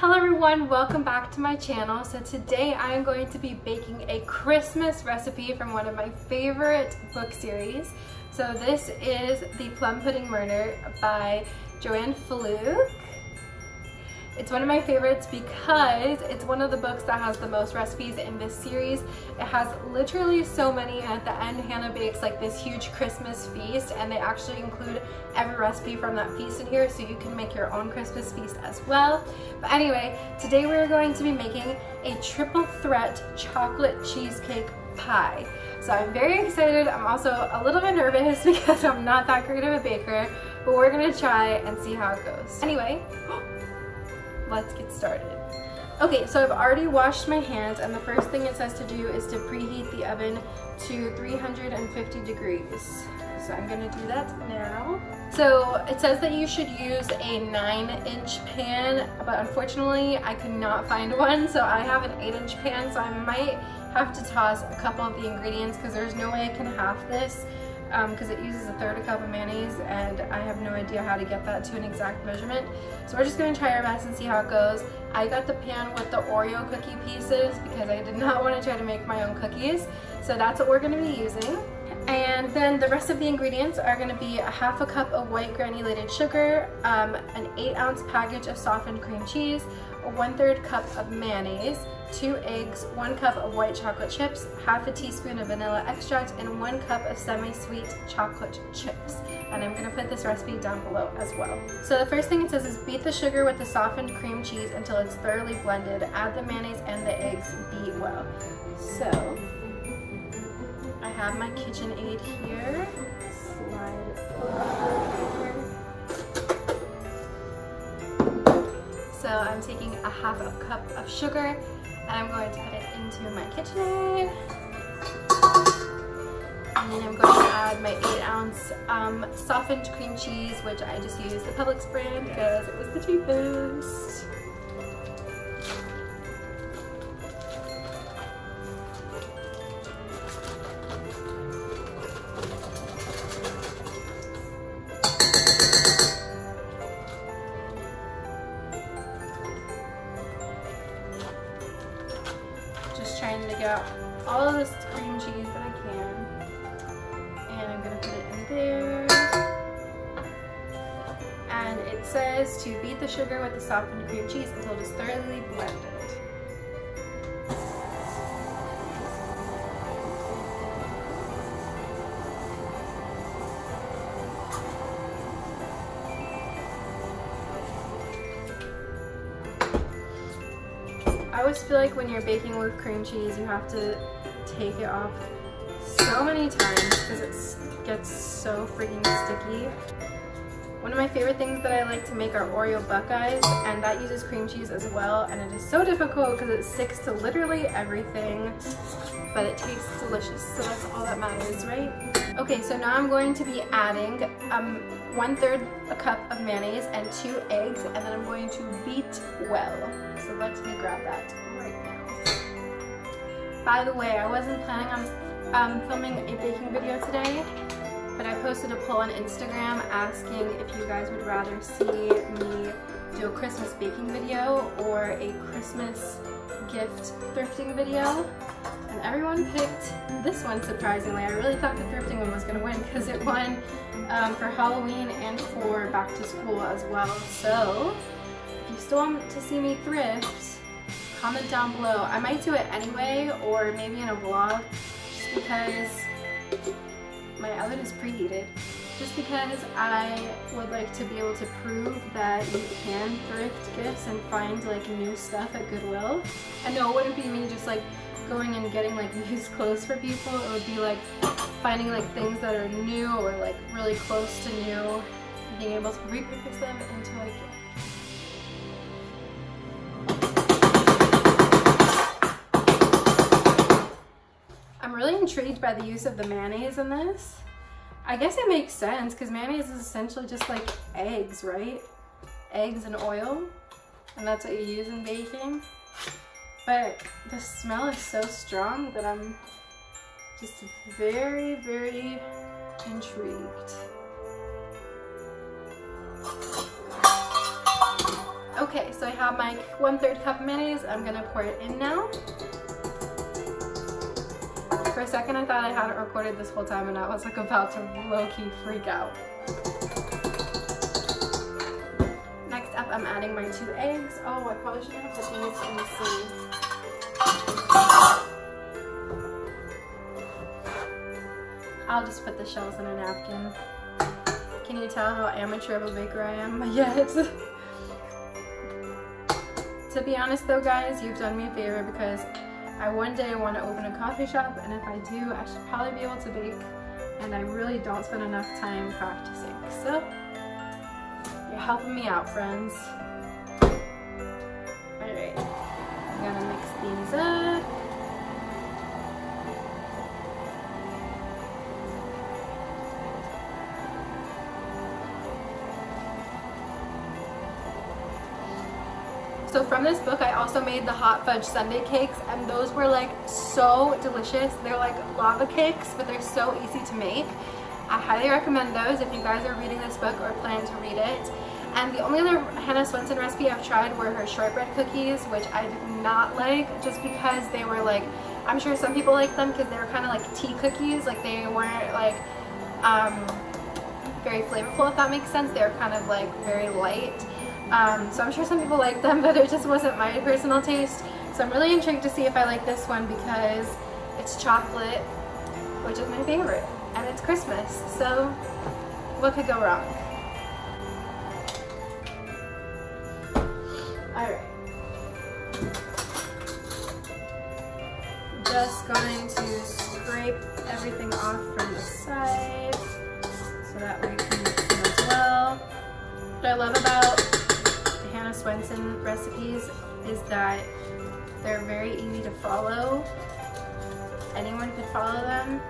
Hello everyone, welcome back to my channel. So today I am going to be baking a Christmas recipe from one of my favorite book series. So this is The Plum Pudding Murder by Joanne Faluke. It's one of my favorites because it's one of the books that has the most recipes in this series. It has literally so many, and at the end Hannah bakes like this huge Christmas feast, and they actually include every recipe from that feast in here so you can make your own Christmas feast as well. But anyway, today we're going to be making a triple threat chocolate cheesecake pie. So I'm very excited. I'm also a little bit nervous because I'm not that great of a baker, but we're gonna try and see how it goes. Anyway, let's get started. Okay, so I've already washed my hands, and the first thing it says to do is to preheat the oven to 350 degrees. So I'm gonna do that now. So it says that you should use a 9-inch pan, but unfortunately I could not find one, so I have an 8-inch pan, so I might have to toss a couple of the ingredients because there's no way I can half this. Because it uses a third a cup of mayonnaise, and I have no idea how to get that to an exact measurement. So we're just going to try our best and see how it goes. I got the pan with the Oreo cookie pieces because I did not want to try to make my own cookies. So that's what we're going to be using. And then the rest of the ingredients are going to be a half a cup of white granulated sugar, an 8-ounce package of softened cream cheese, a 1/3 cup of mayonnaise, 2 eggs, 1 cup of white chocolate chips, half a teaspoon of vanilla extract, and 1 cup of semi-sweet chocolate chips. And I'm gonna put this recipe down below as well. So the first thing it says is beat the sugar with the softened cream cheese until it's thoroughly blended. Add the mayonnaise and the eggs, beat well. So I have my KitchenAid here. Slide it over. So I'm taking a half a cup of sugar, and I'm going to put it into my KitchenAid. And then I'm going to add my 8-ounce softened cream cheese, which I just used the Publix brand because it was the cheapest. Trying to get out all of this cream cheese that I can, and I'm gonna put it in there. And it says to beat the sugar with the softened cream cheese until it is thoroughly blended. I always feel like when you're baking with cream cheese, you have to take it off so many times because it gets so freaking sticky. One of my favorite things that I like to make are Oreo Buckeyes, and that uses cream cheese as well, and it is so difficult because it sticks to literally everything, but it tastes delicious, so that's all that matters, right? Okay, so now I'm going to be adding 1/3 a cup of mayonnaise and 2 eggs, and then I'm going to beat well. So let me grab that right now. By the way, I wasn't planning on filming a baking video today, but I posted a poll on Instagram asking if you guys would rather see me do a Christmas baking video or a Christmas gift thrifting video. And everyone picked this one, surprisingly. I really thought the thrifting one was going to win because it won for Halloween and for back to school as well. So if you still want to see me thrift, comment down below. I might do it anyway, or maybe in a vlog, just because my oven is preheated. Just because I would like to be able to prove that you can thrift gifts and find like new stuff at Goodwill. And no, it wouldn't be me just like going and getting like used clothes for people. It would be like finding like things that are new or like really close to new, and being able to repurpose them into like gifts. I'm really intrigued by the use of the mayonnaise in this. I guess it makes sense because mayonnaise is essentially just like eggs, right? Eggs and oil, and that's what you use in baking. But the smell is so strong that I'm just very, very intrigued. Okay, so I have my 1/3 cup of mayonnaise. I'm gonna pour it in now. For a second I thought I hadn't recorded this whole time and I was like about to low-key freak out. Next up I'm adding my 2 eggs. Oh, I probably should have put these in the sleeve. I'll just put the shells in a napkin. Can you tell how amateur of a baker I am yet? To be honest though guys, you've done me a favor because one day I want to open a coffee shop, and if I do, I should probably be able to bake, and I really don't spend enough time practicing. So, you're helping me out, friends. Alright, I'm gonna mix these up. So from this book, I also made the hot fudge sundae cakes, and those were like so delicious. They're like lava cakes, but they're so easy to make. I highly recommend those if you guys are reading this book or plan to read it. And the only other Hannah Swensen recipe I've tried were her shortbread cookies, which I did not like just because they were like, I'm sure some people like them because they were kind of like tea cookies, like they weren't like very flavorful, if that makes sense. They were kind of like very light. So I'm sure some people like them, but it just wasn't my personal taste. So I'm really intrigued to see if I like this one because it's chocolate, which is my favorite, and it's Christmas, so what could go wrong? Alright. Just going to scrape everything off from the side so that way it can mix them as well. What I love about Hannah Swensen recipes is that they're very easy to follow. Anyone could follow them,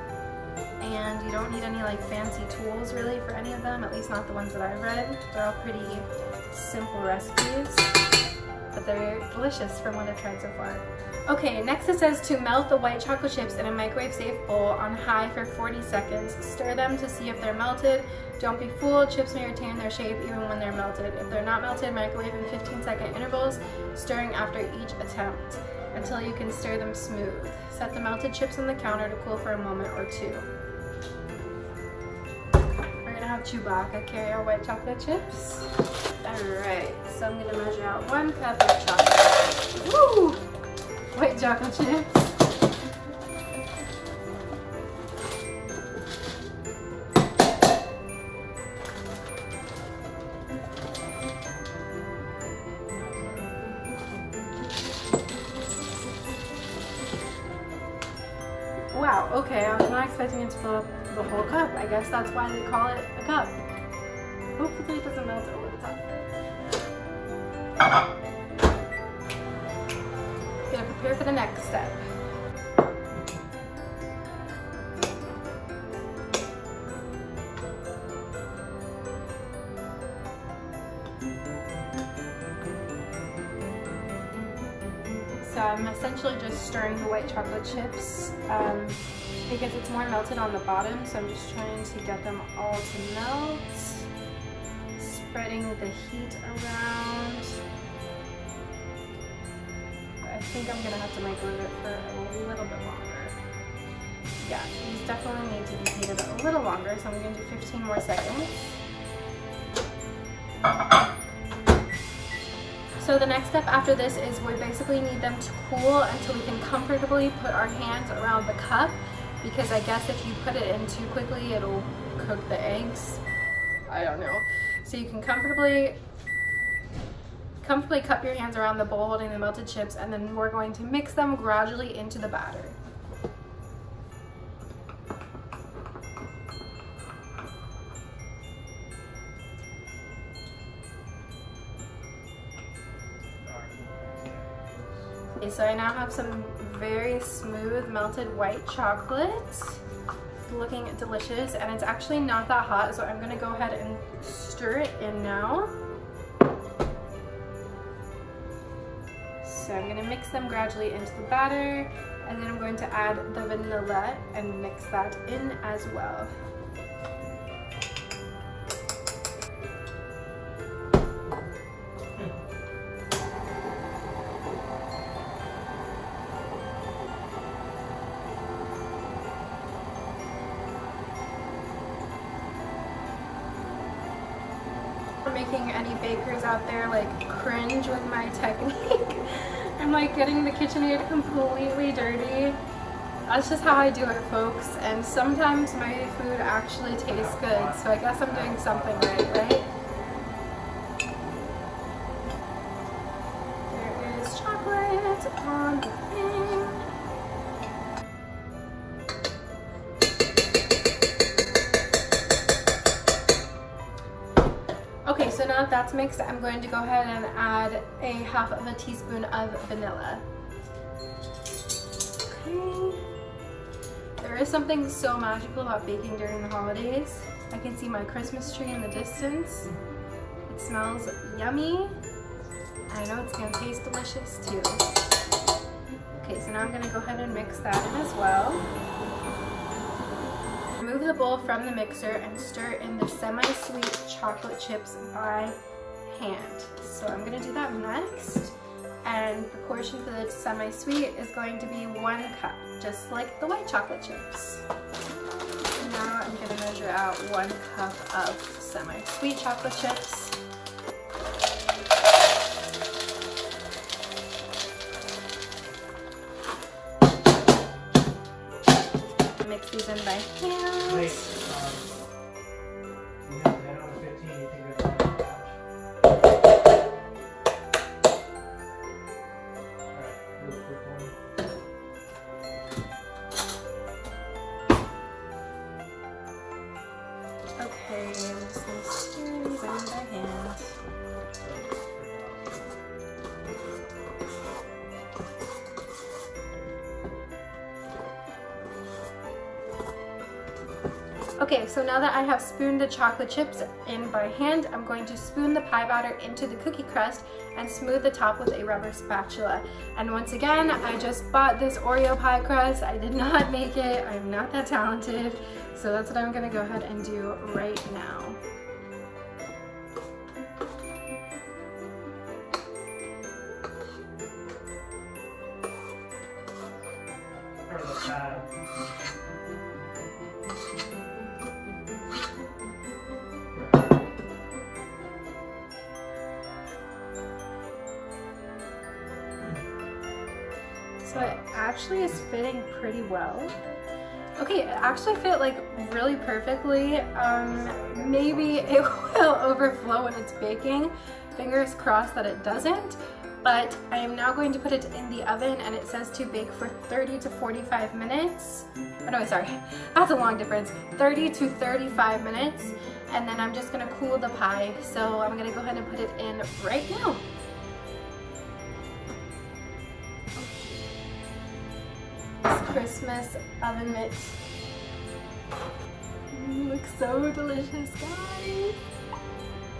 and you don't need any like fancy tools really for any of them, at least not the ones that I've read. They're all pretty simple recipes, but they're delicious from what I've tried so far. Okay, next it says to melt the white chocolate chips in a microwave safe bowl on high for 40 seconds. Stir them to see if they're melted. Don't be fooled, chips may retain their shape even when they're melted. If they're not melted, microwave in 15-second intervals, stirring after each attempt until you can stir them smooth. Set the melted chips on the counter to cool for a moment or two. We're gonna have Chewbacca carry our white chocolate chips. Alright, so I'm gonna measure out 1 cup of chocolate. Woo! White chocolate chips. Wow, okay, I was not expecting it to fill up the whole cup. I guess that's why they call it a cup. Hopefully it doesn't melt over the top. Gonna prepare for the next step. So I'm essentially just stirring the white chocolate chips because it's more melted on the bottom, so I'm just trying to get them all to melt. Spreading the heat around. I think I'm gonna have to microwave it for a little bit longer. Yeah, these definitely need to be heated a little longer, so I'm gonna do 15 more seconds. So the next step after this is we basically need them to cool until we can comfortably put our hands around the cup, because I guess if you put it in too quickly, it'll cook the eggs. I don't know. So you can comfortably cup your hands around the bowl holding the melted chips, and then we're going to mix them gradually into the batter. Okay, so I now have some very smooth melted white chocolate. It's looking delicious, and it's actually not that hot, so I'm gonna go ahead and stir it in now. So I'm gonna mix them gradually into the batter, and then I'm going to add the vanilla and mix that in as well. making any bakers out there like cringe with my technique. I'm like getting the KitchenAid completely dirty. That's just how I do it, folks. And sometimes my food actually tastes good, so I guess I'm doing something right, right? There is chocolate on the thing. Okay, so now that that's mixed, I'm going to go ahead and add a half of a teaspoon of vanilla. Okay. There is something so magical about baking during the holidays. I can see my Christmas tree in the distance. It smells yummy. I know it's gonna taste delicious too. Okay, so now I'm gonna go ahead and mix that in as well. Remove the bowl from the mixer and stir in the semi-sweet chocolate chips by hand. So I'm gonna do that next. And the portion for the semi-sweet is going to be 1 cup, just like the white chocolate chips. And now I'm gonna measure out 1 cup of semi-sweet chocolate chips. Mix these in by hand. Wait, you have 10 out of 15, you think it's on the couch? Alright, real quick one. Okay, this is stirring these in by hand. Okay, so now that I have spooned the chocolate chips in by hand, I'm going to spoon the pie batter into the cookie crust and smooth the top with a rubber spatula. And once again, I just bought this Oreo pie crust. I did not make it. I'm not that talented. So that's what I'm gonna go ahead and do right now. Or the pad. So it actually is fitting pretty well. Okay, it actually fit like really perfectly. Maybe it will overflow when it's baking. Fingers crossed that it doesn't. But I am now going to put it in the oven, and it says to bake for 30 to 45 minutes. Oh no, sorry, that's a long difference. 30 to 35 minutes. And then I'm just gonna cool the pie. So I'm gonna go ahead and put it in right now. Christmas oven mitt. Looks so delicious, guys.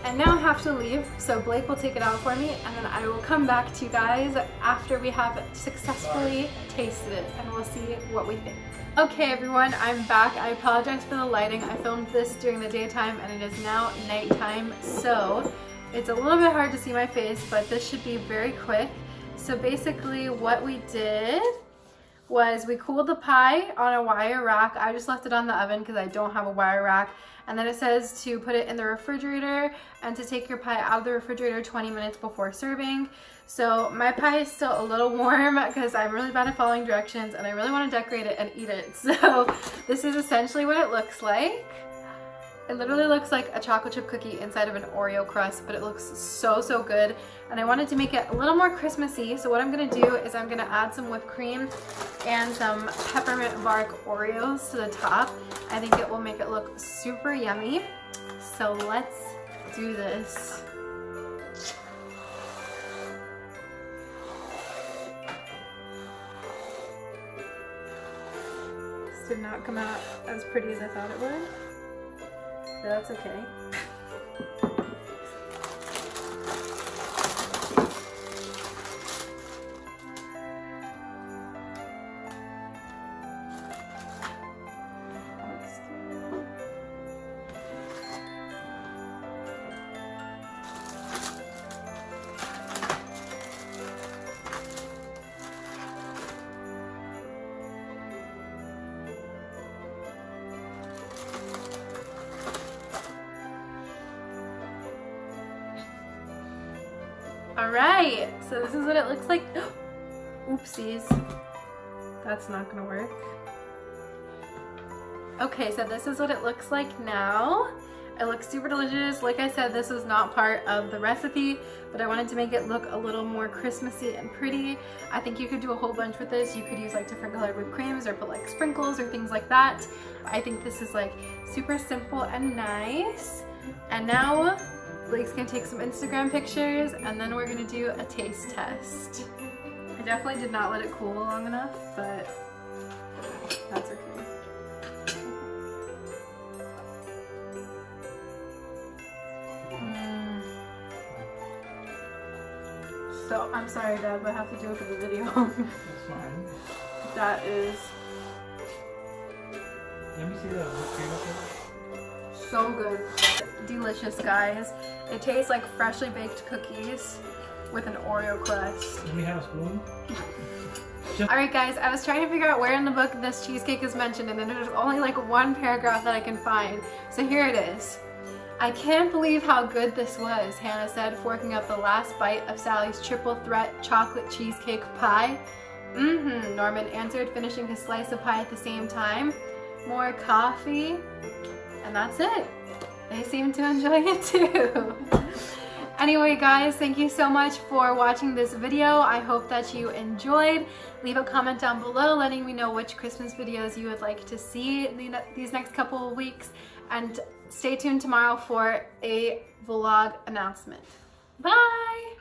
And now I have to leave, so Blake will take it out for me, and then I will come back to you guys after we have successfully tasted it, and we'll see what we think. Okay everyone, I'm back. I apologize for the lighting. I filmed this during the daytime and it is now nighttime, so it's a little bit hard to see my face, but this should be very quick. So basically what we did was we cooled the pie on a wire rack. I just left it on the oven because I don't have a wire rack. And then it says to put it in the refrigerator and to take your pie out of the refrigerator 20 minutes before serving. So my pie is still a little warm because I'm really bad at following directions and I really want to decorate it and eat it. So this is essentially what it looks like. It literally looks like a chocolate chip cookie inside of an Oreo crust, but it looks so, so good. And I wanted to make it a little more Christmassy, so what I'm gonna do is I'm gonna add some whipped cream and some peppermint bark Oreos to the top. I think it will make it look super yummy. So let's do this. This did not come out as pretty as I thought it would. But that's okay. All right, so this is what it looks like. Oopsies, that's not gonna work. Okay, so this is what it looks like now. It looks super delicious. Like I said, this was not part of the recipe, but I wanted to make it look a little more Christmassy and pretty. I think you could do a whole bunch with this. You could use like different colored whipped creams or put like sprinkles or things like that. I think this is like super simple and nice. And now Blake's gonna take some Instagram pictures and then we're gonna do a taste test. I definitely did not let it cool long enough, but that's okay. So, I'm sorry, Dad, but I have to do it for the video. That's fine. That is Let me see the whipped cream up there. so good. Delicious, guys. It tastes like freshly baked cookies with an Oreo crust. Let me have a spoon. Alright guys, I was trying to figure out where in the book this cheesecake is mentioned and then there's only like one paragraph that I can find. So here it is. I can't believe how good this was, Hannah said, forking up the last bite of Sally's triple threat chocolate cheesecake pie. Norman answered, finishing his slice of pie at the same time. More coffee, and that's it. They seem to enjoy it too. Anyway guys, thank you so much for watching this video. I hope that you enjoyed. Leave a comment down below letting me know which Christmas videos you would like to see these next couple of weeks. And stay tuned tomorrow for a vlog announcement. Bye!